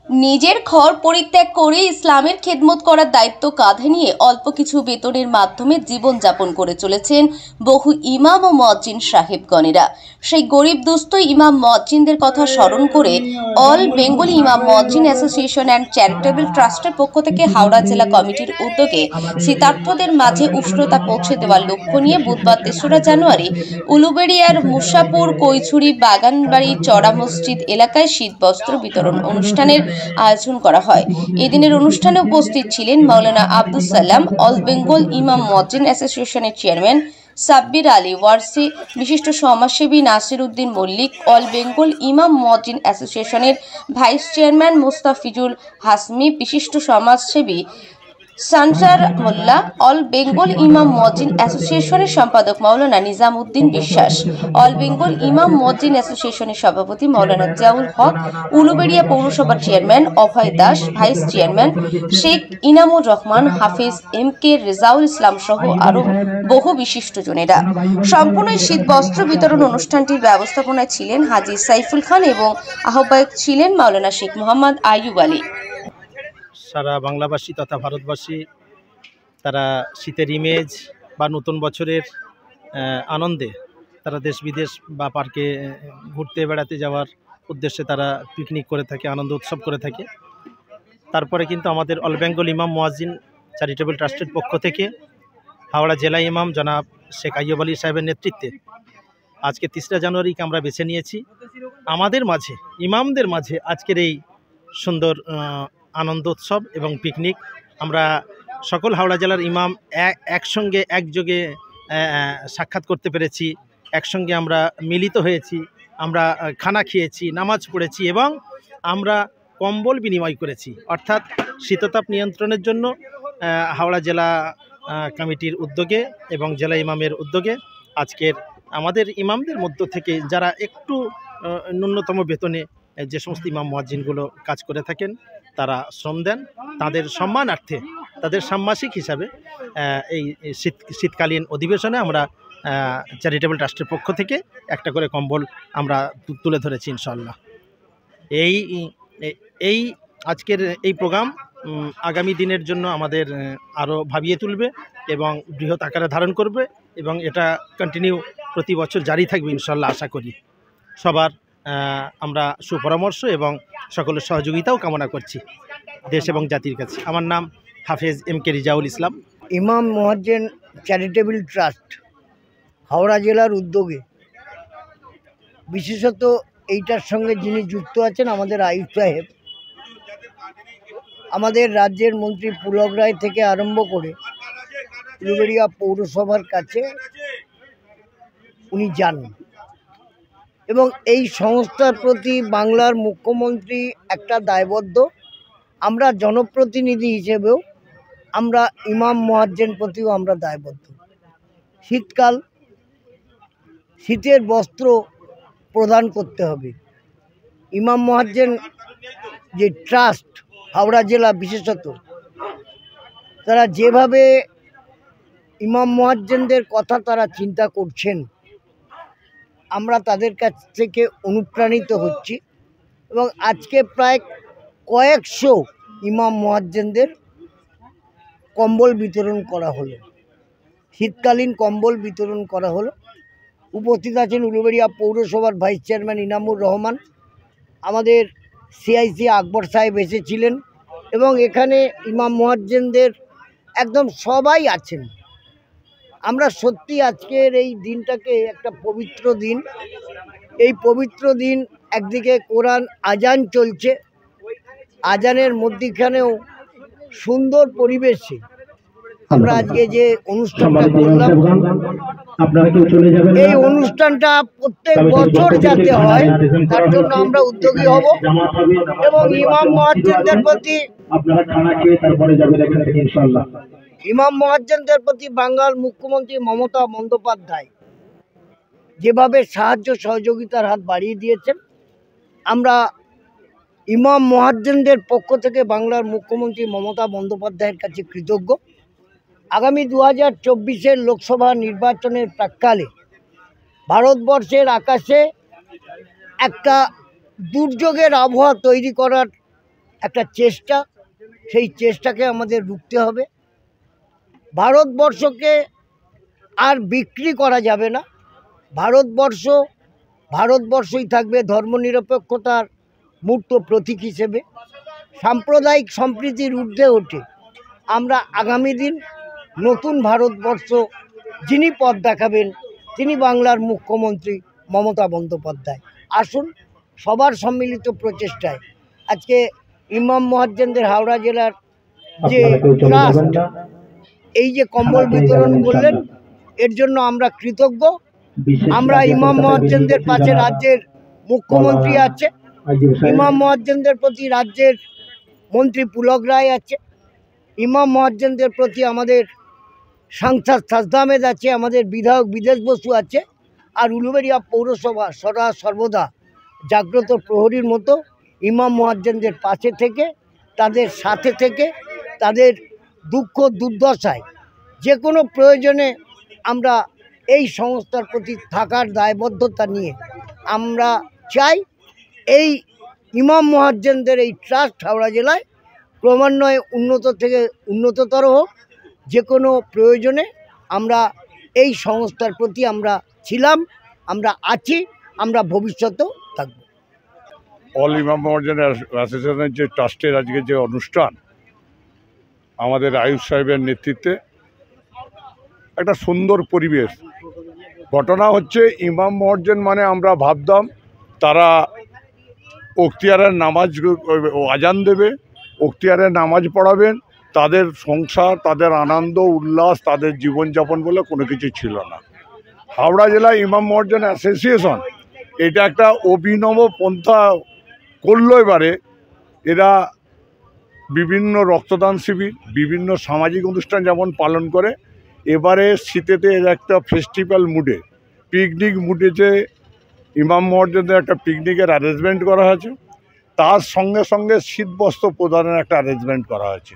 নিজের ঘর পরিত্যাগ করে ইসলামের খেদমত করার দায়িত্ব কাঁধে নিয়ে অল্প কিছু বেতনের মাধ্যমে জীবনযাপন করে চলেছেন বহু ইমাম ও মুয়াজ্জিন সাহেবগণেরা। সেই গরিব দুস্থ ইমাম মুয়াজ্জিনদের কথা স্মরণ করে অল বেঙ্গল ইমাম মুয়াজ্জিন অ্যাসোসিয়েশন অ্যান্ড চ্যারিটেবল ট্রাস্টের পক্ষ থেকে হাওড়া জেলা কমিটির উদ্যোগে শীতার্থদের মাঝে উষ্ণতা পৌঁছে দেওয়ার লক্ষ্য নিয়ে বুধবার ৩রা জানুয়ারি উলুবেড়িয়ার মুসাপুর কৈছুরি বাগানবাড়ি চড়া মসজিদ এলাকায় শীতবস্ত্র বিতরণ অনুষ্ঠানের আয়োজন করা হয়। এদিনের অনুষ্ঠানে উপস্থিত ছিলেন মাওলানা আব্দুস সালাম, অল বেঙ্গল ইমাম মুয়াজ্জিন অ্যাসোসিয়েশনের চেয়ারম্যান সাব্বির আলী ওয়ারসি, বিশিষ্ট সমাজসেবী নাসির উদ্দিন মল্লিক, অল বেঙ্গল ইমাম মুয়াজ্জিন অ্যাসোসিয়েশনের ভাইস চেয়ারম্যান মুস্তাফিজুল হাসমি, বিশিষ্ট সমাজসেবী সানসার মোল্লা, অল বেঙ্গল ইমাম মুয়াজ্জিন অ্যাসোসিয়েশনের সম্পাদক মাওলানা নিজাম উদ্দিন বিশ্বাস, অল বেঙ্গল ইমাম মুয়াজ্জিন অ্যাসোসিয়েশনের সভাপতি মাওলানা জিয়াউল হক, উলুবেড়িয়া পৌরসভার চেয়ারম্যান অভয় দাস, ভাইস চেয়ারম্যান শেখ ইনামুর রহমান, হাফিজ এম.কে. রেজাউল ইসলাম সহ আরো বহু বিশিষ্টজনেরা। সম্পূর্ণ শীত বস্ত্র বিতরণ অনুষ্ঠানটির ব্যবস্থাপনায় ছিলেন হাজী সাইফুল খান এবং আহ্বায়ক ছিলেন মাওলানা শেখ মোহাম্মদ আইয়ুব আলী। সারা বাংলাবাসী তথা ভারতবাসী তারা শীতের ইমেজ বা নতুন বছরের আনন্দে তারা দেশ বিদেশ বা পার্কে ঘুরতে বেড়াতে যাওয়ার উদ্দেশ্যে তারা পিকনিক করে থাকে, আনন্দ উৎসব করে থাকে। তারপরে কিন্তু আমাদের অল বেঙ্গল ইমাম মুয়াজ্জিন চ্যারিটেবল ট্রাস্টের পক্ষ থেকে হাওড়া জেলা ইমাম জনাব শেখ আইয়ুব আলী সাহেবের নেতৃত্বে আজকে ৩রা জানুয়ারিকে আমরা বেছে নিয়েছি আমাদের মাঝে, ইমামদের মাঝে আজকের এই সুন্দর আনন্দ উৎসব এবং পিকনিক। আমরা সকল হাওড়া জেলার ইমাম একসঙ্গে একযোগে সাক্ষাৎ করতে পেরেছি, একসঙ্গে আমরা মিলিত হয়েছি, আমরা খানা খেয়েছি, নামাজ পড়েছি এবং আমরা কম্বল বিনিময় করেছি। অর্থাৎ শীততাপ নিয়ন্ত্রণের জন্য হাওড়া জেলা কমিটির উদ্যোগে এবং জেলা ইমামের উদ্যোগে আজকের আমাদের ইমামদের মধ্য থেকে যারা একটু ন্যূনতম বেতনে যে সমস্ত ইমাম মুয়াজ্জিনগুলো কাজ করে থাকেন তারা শ্রম দেন, তাদের সম্মানার্থে তাদের ষান্মাসিক হিসাবে এই শীতকালীন অধিবেশনে আমরা চ্যারিটেবল ট্রাস্টের পক্ষ থেকে একটা করে কম্বল আমরা তুলে ধরেছি ইনশাআল্লাহ। এই আজকের এই প্রোগ্রাম আগামী দিনের জন্য আমাদের আরও ভাবিয়ে তুলবে এবং বৃহৎ আকারে ধারণ করবে এবং এটা কন্টিনিউ প্রতি বছর জারি থাকবে ইনশাআল্লাহ। আশা করি সবার আমরা সুপরামর্শ এবং সকলের সহযোগিতাও কামনা করছি দেশ এবং জাতির কাছে। আমার নাম হাফেজ এম.কে. রেজাউল ইসলাম। ইমাম মুয়াজ্জিন চ্যারিটেবল ট্রাস্ট হাওড়া জেলার উদ্যোগে বিশেষত এইটার সঙ্গে যিনি যুক্ত আছেন আমাদের আইয়ুব সাহেব, আমাদের রাজ্যের মন্ত্রী পুলক রায় থেকে আরম্ভ করে উলুবেড়িয়া পৌরসভার কাছে উনি যান এবং এই সংস্থার প্রতি বাংলার মুখ্যমন্ত্রী একটা দায়বদ্ধ। আমরা জনপ্রতিনিধি হিসেবেও আমরা ইমাম মুয়াজ্জিন প্রতিও আমরা দায়বদ্ধ। শীতকাল, শীতের বস্ত্র প্রদান করতে হবে। ইমাম মুয়াজ্জিন যে ট্রাস্ট হাওড়া জেলা বিশেষত, তারা যেভাবে ইমাম মুয়াজ্জিনদের কথা তারা চিন্তা করছেন, আমরা তাদের কাছ থেকে অনুপ্রাণিত হচ্ছি এবং আজকে প্রায় কয়েকশো ইমাম মুয়াজ্জিনদের কম্বল বিতরণ করা হলো, শীতকালীন কম্বল বিতরণ করা হলো। উপস্থিত আছেন উলুবেড়িয়া পৌরসভার ভাইস চেয়ারম্যান ইনামুর রহমান, আমাদের সিআইসি আকবর সাহেব এসেছিলেন এবং এখানে ইমাম মুয়াজ্জিনদের একদম সবাই আছেন। আমরা সত্যি আজকের এই দিনটাকে একটা পবিত্র দিন, এই পবিত্র দিন একদিকে কোরআন আজান চলছে, আজানের মধ্যখানেও সুন্দর পরিবেশে আমরা আজকে যে অনুষ্ঠানটা করলাম, এই অনুষ্ঠানটা প্রত্যেক বছর যাতে হয় তার জন্য আমরা উদ্যোগী হব এবং ইমাম মুয়াজ্জিনদের প্রতি বাংলার মুখ্যমন্ত্রী মমতা বন্দ্যোপাধ্যায় যেভাবে সাহায্য সহযোগিতার হাত বাড়িয়ে দিয়েছেন, আমরা ইমাম মুয়াজ্জিনদের পক্ষ থেকে বাংলার মুখ্যমন্ত্রী মমতা বন্দ্যোপাধ্যায়ের কাছে কৃতজ্ঞ। আগামী 2024 লোকসভা নির্বাচনের প্রাক্কালে ভারতবর্ষের আকাশে একটা দুর্যোগের আবহাওয়া তৈরি করার একটা চেষ্টা, সেই চেষ্টাকে আমাদের রুখতে হবে। ভারতবর্ষকে আর বিক্রি করা যাবে না। ভারতবর্ষই থাকবে ধর্মনিরপেক্ষতার মূর্ত প্রতীক হিসেবে। সাম্প্রদায়িক সম্প্রীতির ঊর্ধ্বে ওঠে আমরা আগামী দিন নতুন ভারতবর্ষ যিনি পথ দেখাবেন তিনি বাংলার মুখ্যমন্ত্রী মমতা বন্দ্যোপাধ্যায়। আসুন সবার সম্মিলিত প্রচেষ্টায় আজকে ইমাম মুয়াজ্জিনদের হাওড়া জেলার যে ট্রাস্ট এই যে কম্বল বিতরণ করলেন এর জন্য আমরা কৃতজ্ঞ। আমরা ইমাম মুয়াজ্জিনদের পাশে রাজ্যের মুখ্যমন্ত্রী আছে, ইমাম মুয়াজ্জিনদের প্রতি রাজ্যের মন্ত্রী পুলক রায় আছে, ইমাম মুয়াজ্জিনদের প্রতি আমাদের সাংসদ সাজদা আহমেদ আছে, আমাদের বিধায়ক বিদেশ বসু আছে, আর উলুবেড়িয়া পৌরসভা সর্বদা জাগ্রত প্রহরীর মতো ইমাম মুয়াজ্জিনদের পাশে থেকে তাদের সাথে থেকে তাদের দুঃখ দুর্দশায় যে কোনো প্রয়োজনে আমরা এই সংস্থার প্রতি থাকার দায়বদ্ধতা নিয়ে আমরা চাই এই ইমাম মুয়াজ্জিনদের এই ট্রাস্ট হাওড়া জেলায় ক্রমান্বয়ে উন্নত থেকে উন্নততর হোক। যে কোনো প্রয়োজনে আমরা এই সংস্থার প্রতি আমরা ছিলাম, আমরা আছি, আমরা ভবিষ্যতেও থাকব। অল ইমাম মুয়াজ্জিন অ্যাসোসিয়েশনের যে ট্রাস্টের আজকে যে অনুষ্ঠান আমাদের আয়ুব সাহেবের নেতৃত্বে, একটা সুন্দর পরিবেশ। ঘটনা হচ্ছে ইমাম মুয়াজ্জিন মানে আমরা ভাবতাম তারা অক্তিয়ারের নামাজ আজান দেবে, অক্তিয়ারের নামাজ পড়াবেন, তাদের সংসার, তাদের আনন্দ উল্লাস, তাদের জীবনযাপন বলে কোনো কিছু ছিল না। হাওড়া জেলা ইমাম মুয়াজ্জিন অ্যাসোসিয়েশন এটা একটা অভিনব পন্থা করলো। এবারে এরা বিভিন্ন রক্তদান শিবির, বিভিন্ন সামাজিক অনুষ্ঠান যেমন পালন করে, এবারে শীতেতে এর একটা ফেস্টিভ্যাল মুডে, পিকনিক মুডেতে ইমাম মুয়াজ্জিনদের একটা পিকনিকের অ্যারেঞ্জমেন্ট করা হয়েছে। তার সঙ্গে সঙ্গে শীতবস্ত্র প্রদানের একটা অ্যারেঞ্জমেন্ট করা হয়েছে।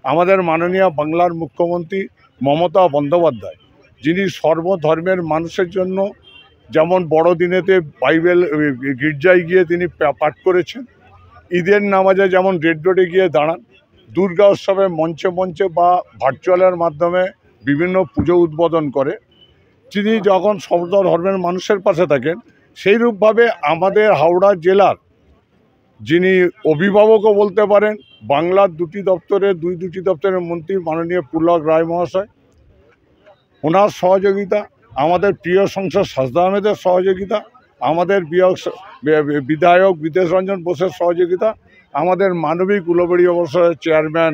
আমাদের মাননীয় বাংলার মুখ্যমন্ত্রী মমতা বন্দ্যোপাধ্যায়, যিনি সর্বধর্মের মানুষের জন্য যেমন বড়দিনেতে বাইবেল গির্জায় গিয়ে তিনি পাঠ করেছেন, ঈদের নামাজে যেমন রেড রোডে গিয়ে দাঁড়ান, দুর্গা উৎসবে মঞ্চে মঞ্চে বা ভার্চুয়ালের মাধ্যমে বিভিন্ন পুজো উদ্বোধন করে, তিনি যখন সর্বধর্মের মানুষের পাশে থাকেন, সেইরূপভাবে আমাদের হাওড়া জেলার যিনি অভিভাবকও বলতে পারেন, বাংলার দুটি দপ্তরের মন্ত্রী মাননীয় পুলক রায় মহাশয়, ওনার সহযোগিতা, আমাদের প্রিয় সংসদ সাজদা আহমেদের সহযোগিতা, আমাদের বিধায়ক বিদেশ রঞ্জন বোসের সহযোগিতা, আমাদের মানবিক উলুবেড়িয়া পৌরসভার চেয়ারম্যান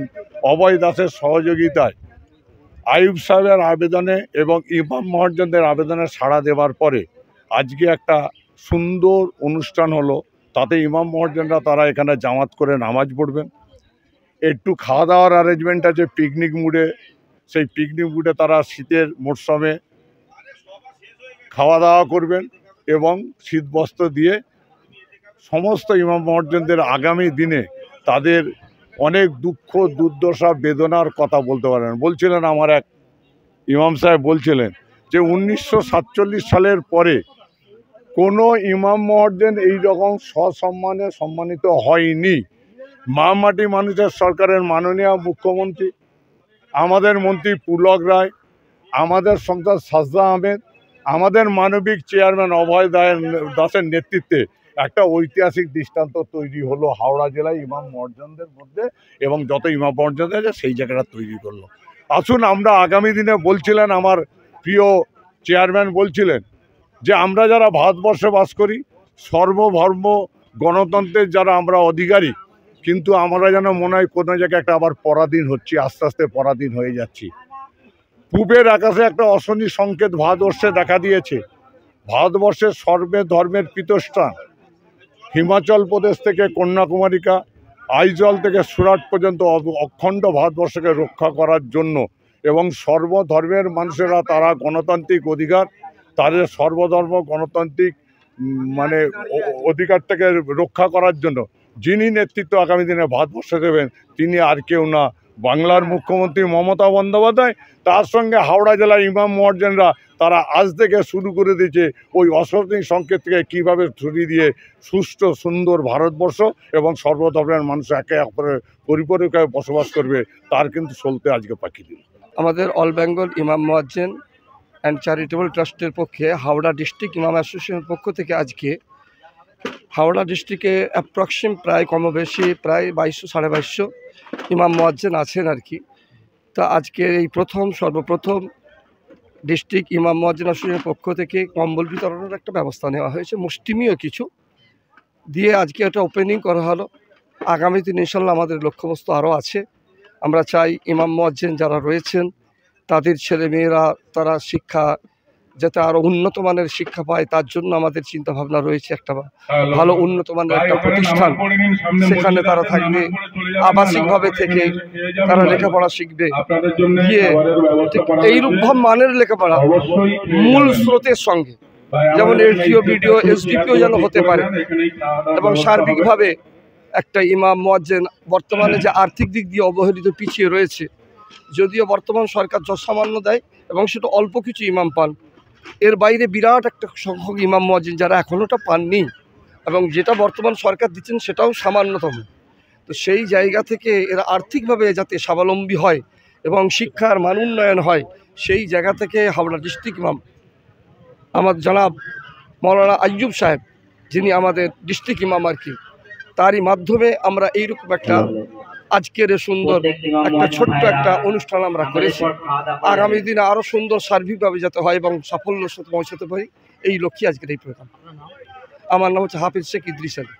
অভয় দাসের সহযোগিতায় আয়ুব সাহেবের আবেদনে এবং ইমাম মুয়াজ্জিনদের আবেদনে সাড়া দেওয়ার পরে আজকে একটা সুন্দর অনুষ্ঠান হলো। তাতে ইমাম মুয়াজ্জিনরা তারা এখানে জামাত করে নামাজ পড়বেন, একটু খাওয়া দাওয়ার অ্যারেঞ্জমেন্ট আছে পিকনিক মুডে, সেই পিকনিক মুডে তারা শীতের মরশুমে খাওয়া দাওয়া করবেন এবং শীতবস্ত্র দিয়ে সমস্ত ইমাম মুয়াজ্জিনদের আগামী দিনে তাদের অনেক দুঃখ দুর্দশা বেদনার কথা বলতে পারেন। বলছিলেন আমার এক ইমাম সাহেব বলছিলেন যে 1947 সালের পরে কোনো ইমাম মুয়াজ্জিন এই রকম সসম্মানে সম্মানিত হয়নি। মা মাটি মানুষের সরকারের মাননীয় মুখ্যমন্ত্রী, আমাদের মন্ত্রী পুলক রায়, আমাদের সংসদ সাজদা আহমেদ, আমাদের মানবিক চেয়ারম্যান অভয় দাসের নেতৃত্বে একটা ঐতিহাসিক দৃষ্টান্ত তৈরি হলো হাওড়া জেলায় ইমাম মুয়াজ্জিনদের মধ্যে, এবং যত ইমাম মুয়াজ্জিন আছে সেই জায়গাটা তৈরি করলো। আসুন আমরা আগামী দিনে, বলছিলেন আমার প্রিয় চেয়ারম্যান বলছিলেন যে আমরা যারা ভারতবর্ষে বাস করি, সর্বধর্ম গণতন্ত্রের যারা আমরা অধিকারী, কিন্তু আমরা যেন মনে হয় কোনো জায়গায় একটা আবার পরাধীন হচ্ছি, আস্তে আস্তে পরাধীন হয়ে যাচ্ছি। পূবের আকাশে একটা অশনি সংকেত ভারতবর্ষে দেখা দিয়েছে। ভারতবর্ষের সর্বধর্মের পীঠস্থান হিমাচল প্রদেশ থেকে কন্যাকুমারিকা, আইজল থেকে সুরাট পর্যন্ত অখণ্ড ভারতবর্ষকে রক্ষা করার জন্য এবং সর্বধর্মের মানুষেরা তারা গণতান্ত্রিক অধিকার, তাদের সর্বধর্ম গণতান্ত্রিক মানে অধিকারটাকে রক্ষা করার জন্য যিনি নেতৃত্ব আগামী দিনে ভারতবর্ষে দেবেন তিনি আর কেউ না, বাংলার মুখ্যমন্ত্রী মমতা বন্দ্যোপাধ্যায়, তার সঙ্গে হাওড়া জেলার ইমাম মুয়াজ্জিনরা তারা আজ থেকে শুরু করে দিয়েছে ওই অশনি সংকেত থেকে কীভাবে ছড়িয়ে দিয়ে সুষ্ঠু সুন্দর ভারতবর্ষ এবং সর্বধর্মের মানুষ একে অপরের পরিপূরকভাবে বসবাস করবে, তার কিন্তু চলতে আজকে পাখি দিল। আমাদের অল বেঙ্গল ইমাম মুয়াজ্জিন অ্যান্ড চ্যারিটেবল ট্রাস্টের পক্ষে হাওড়া ডিস্ট্রিক্ট ইমাম অ্যাসোসিয়েশনের পক্ষ থেকে আজকে হাওড়া ডিস্ট্রিক্টে অ্যাপ্রক্সিম প্রায় কমবেশি প্রায় 2200-2250 ইমাম মুয়াজ্জিন আছেন আর কি। তা আজকে এই সর্বপ্রথম ডিস্ট্রিক্ট ইমাম মুয়াজ্জিন অ্যাসোসিয়েশনের পক্ষ থেকে কম্বল বিতরণের একটা ব্যবস্থা নেওয়া হয়েছে, মুষ্টিমীয় কিছু দিয়ে আজকে এটা ওপেনিং করা হলো। আগামী দিন ইনশাল্লাহ আমাদের লক্ষ্যবস্তু আরও আছে। আমরা চাই ইমাম মুয়াজ্জিন যারা রয়েছেন তাদের ছেলেমেয়েরা তারা শিক্ষা যাতে আরও উন্নত মানের শিক্ষা পায়, তার জন্য আমাদের চিন্তাভাবনা রয়েছে একটা ভালো উন্নত মানের একটা প্রতিষ্ঠান, সেখানে তারা থাকবে, আবাসিকভাবে থেকে তারা লেখাপড়া শিখবে, গিয়ে এইরূপ মানের লেখাপড়া মূল স্রোতের সঙ্গে, যেমন এলটিও বিডিও এসডিপিও যেন হতে পারে, এবং সার্বিকভাবে একটা ইমাম মুয়াজ্জিন বর্তমানে যে আর্থিক দিক দিয়ে অবহেলিত পিছিয়ে রয়েছে, যদিও বর্তমান সরকার যৎসামান্য দেয় এবং সেটা অল্প কিছু ইমাম পান, এর বাইরে বিরাট একটা সংখ্যক ইমাম মুয়াজ্জিন যারা এখনোটা পাননি এবং যেটা বর্তমান সরকার দিচ্ছেন সেটাও সামান্যতম। তো সেই জায়গা থেকে এরা আর্থিকভাবে যাতে স্বাবলম্বী হয় এবং শিক্ষার মান উন্নয়ন হয়, সেই জায়গা থেকে হাওড়া ডিস্ট্রিক্ট ইমাম আমার জনাব মৌলানা আইয়ুব সাহেব, যিনি আমাদের ডিস্ট্রিক্ট ইমাম আর কি, তারই মাধ্যমে আমরা এইরকম একটা আজকের সুন্দর একটা ছোট্ট একটা অনুষ্ঠান আমরা করেছি। আগামী দিনে আরও সুন্দর সার্বিকভাবে যাতে হয় এবং সাফল্যের সাথে পৌঁছাতে পারি, এই লক্ষ্যে আজকের এই প্রোগ্রাম। আমার নাম হচ্ছে হাফিজ শেখ ইদ্রিস আলী।